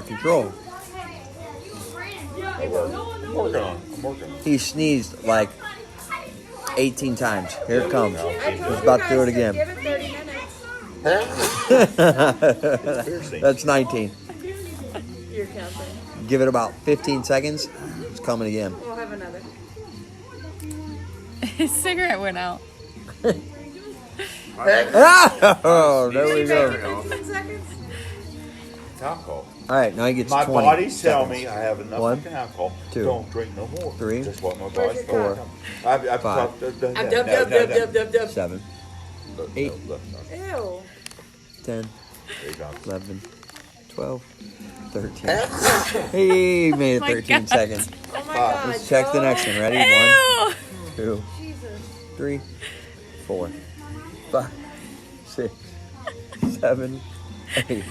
control. I'm working on it. He sneezed like 18 times. Here it comes. I told He's you about to do guys it again. Give it 30 minutes. That's 19. You're counting. Give it about 15 seconds. It's coming again. We'll have another. His cigarette went out. Oh, there we go. 15 seconds? Alcohol. All right, now he gets My 20 body's telling seconds. me I have enough One, fucking alcohol. 2, Don't drink no more. 3, That's what my body's Four, telling me. I've 5, talked to I'm dub. 7, 8, Ew. 10, 11, 12, 13. He made it Oh my 13 God. seconds. Oh my God. Let's check the next one. Ready? Ew. 1, 2, Jesus. 3, 4, 5, 6, 7, 8.